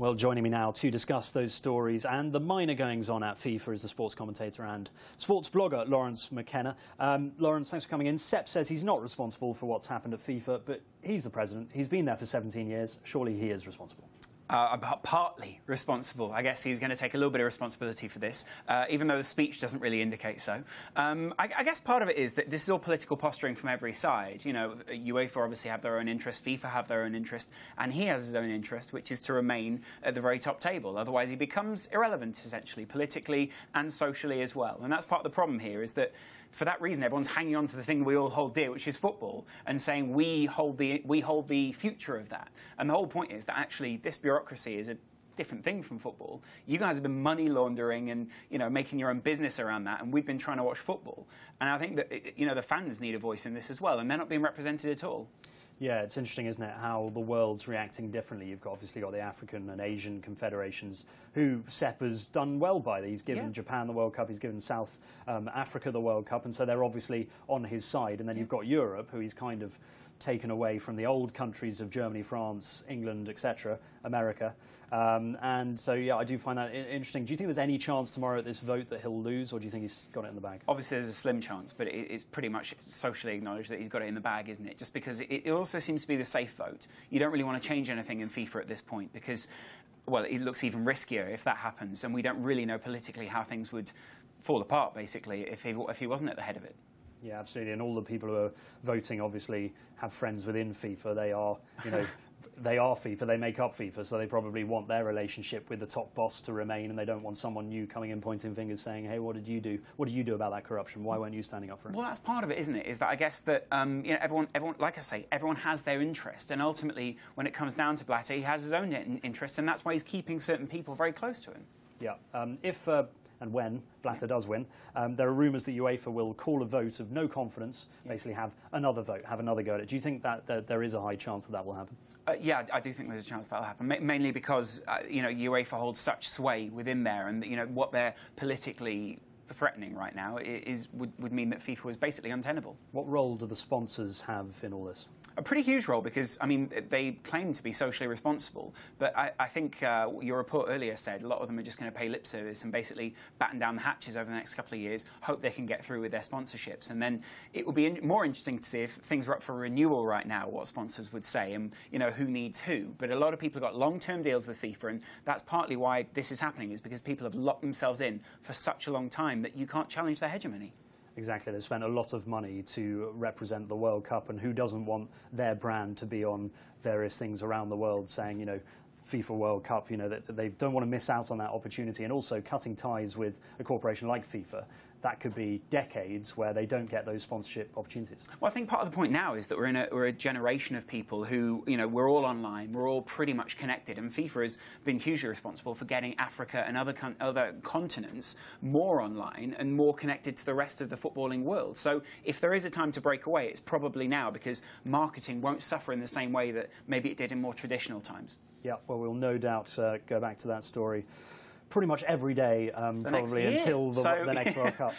Well, joining me now to discuss those stories and the minor goings-on at FIFA is the sports commentator and sports blogger Laurence McKenna. Laurence, thanks for coming in. Sepp says he's not responsible for what's happened at FIFA, but he's the president. He's been there for 17 years. Surely he is responsible. Partly responsible. I guess he's going to take a little bit of responsibility for this, even though the speech doesn't really indicate so. I guess part of it is that this is all political posturing from every side. You know, UEFA obviously have their own interest, FIFA have their own interest, and he has his own interest, which is to remain at the very top table. Otherwise, he becomes irrelevant, essentially, politically and socially as well. And that's part of the problem here, is that for that reason, everyone's hanging on to the thing we all hold dear, which is football, and saying we hold the future of that. And the whole point is that actually this bureaucracy is a different thing from football. You guys have been money laundering and, you know, making your own business around that, and we've been trying to watch football. And I think that, you know, the fans need a voice in this as well, and they're not being represented at all. Yeah, it's interesting, isn't it, how the world's reacting differently. You've obviously got the African and Asian confederations who Sepp has done well by. He's given Japan the World Cup, he's given South Africa the World Cup, and so they're obviously on his side. And then you've got Europe, who he's kind of taken away from the old countries of Germany, France, England, etc., America. And so, yeah, I do find that interesting. Do you think there's any chance tomorrow at this vote that he'll lose, or do you think he's got it in the bag? Obviously, there's a slim chance, but it's pretty much socially acknowledged that he's got it in the bag, isn't it? Just because it also seems to be the safe vote. You don't really want to change anything in FIFA at this point because, well, it looks even riskier if that happens, and we don't really know politically how things would fall apart, basically, if he wasn't at the head of it. Yeah, absolutely. And all the people who are voting obviously have friends within FIFA. They are, you know, they are FIFA. They make up FIFA, so they probably want their relationship with the top boss to remain, and they don't want someone new coming in pointing fingers saying, "Hey, what did you do? What did you do about that corruption? Why weren't you standing up for it?" Well, that's part of it, isn't it? Is that I guess that you know, everyone, like I say, everyone has their interest, and ultimately, when it comes down to Blatter, he has his own interest, and that's why he's keeping certain people very close to him. Yeah. If and when Blatter does win, there are rumours that UEFA will call a vote of no confidence, basically have another vote, have another go at it. Do you think that there is a high chance that that will happen? Yeah, I do think there's a chance that will happen, mainly because you know, UEFA holds such sway within there, and you know what they're politically threatening right now would mean that FIFA was basically untenable. What role do the sponsors have in all this? A pretty huge role, because, I mean, they claim to be socially responsible, but I think your report earlier said a lot of them are just going to pay lip service and basically batten down the hatches over the next couple of years, hope they can get through with their sponsorships. And then it will be more interesting to see if things were up for renewal right now, what sponsors would say and, you know, who needs who. But a lot of people have got long-term deals with FIFA, and that's partly why this is happening, is because people have locked themselves in for such a long time that you can't challenge their hegemony. Exactly. They've spent a lot of money to represent the World Cup, and who doesn't want their brand to be on various things around the world saying, you know, FIFA World Cup, you know, that they don't want to miss out on that opportunity. And also cutting ties with a corporation like FIFA, that could be decades where they don't get those sponsorship opportunities. Well, I think part of the point now is that we're a generation of people who, you know, we're all online, we're all pretty much connected, and FIFA has been hugely responsible for getting Africa and other continents more online and more connected to the rest of the footballing world. So if there is a time to break away, it's probably now, because marketing won't suffer in the same way that maybe it did in more traditional times. Yeah, well, we'll no doubt go back to that story pretty much every day, probably until the next World Cup.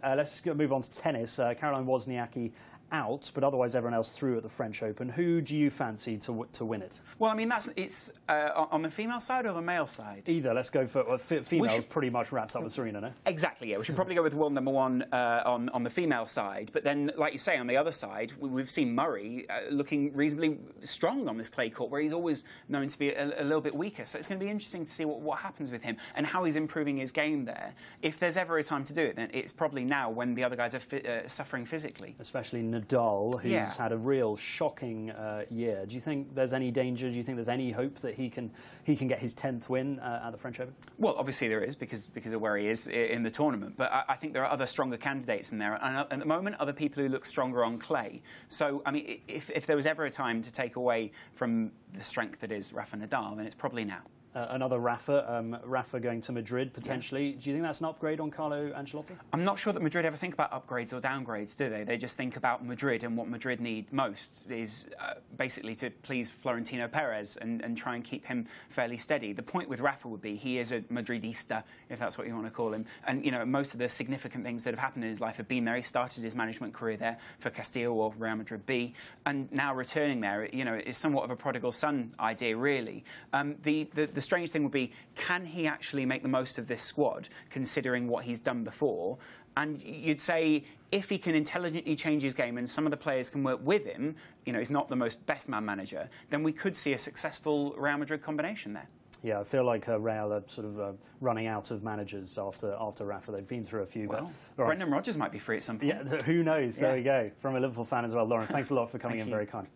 Let's move on to tennis. Caroline Wozniacki out, but otherwise everyone else through at the French Open. Who do you fancy to win it? Well, I mean, it's on the female side or the male side? Either. Let's go for females. Pretty much wraps up with Serena, no? Exactly. Yeah, we should probably go with world number one on the female side. But then, like you say, on the other side, we've seen Murray looking reasonably strong on this clay court, where he's always known to be a little bit weaker. So it's going to be interesting to see what happens with him and how he's improving his game there. If there's ever a time to do it, then it's probably now, when the other guys are suffering physically. Especially Nadal, who's had a real shocking year. Do you think there's any danger? Do you think there's any hope that he can get his 10th win at the French Open? Well, obviously there is, because of where he is in the tournament. But I think there are other stronger candidates in there. And at the moment, other people who look stronger on clay. So, I mean, if there was ever a time to take away from the strength that is Rafa Nadal, then it's probably now. Another Rafa going to Madrid, potentially. Yeah. Do you think that's an upgrade on Carlo Ancelotti? I'm not sure that Madrid ever think about upgrades or downgrades, do they? They just think about Madrid, and what Madrid need most is basically to please Florentino Perez and try and keep him fairly steady. The point with Rafa would be he is a Madridista, if that's what you want to call him. And, you know, most of the significant things that have happened in his life have been there. He started his management career there for Castilla or Real Madrid B, and now returning there, you know, is somewhat of a prodigal son idea, really. The the strange thing would be, can he actually make the most of this squad, considering what he's done before? And you'd say, if he can intelligently change his game and some of the players can work with him, you know, he's not the most best man manager, then we could see a successful Real Madrid combination there. Yeah, I feel like Real are sort of running out of managers after Rafa. They've been through a few. Well, but Brendan Rodgers might be free at some point. Yeah, who knows? There we go. From a Liverpool fan as well. Lawrence, thanks a lot for coming in. Very kind.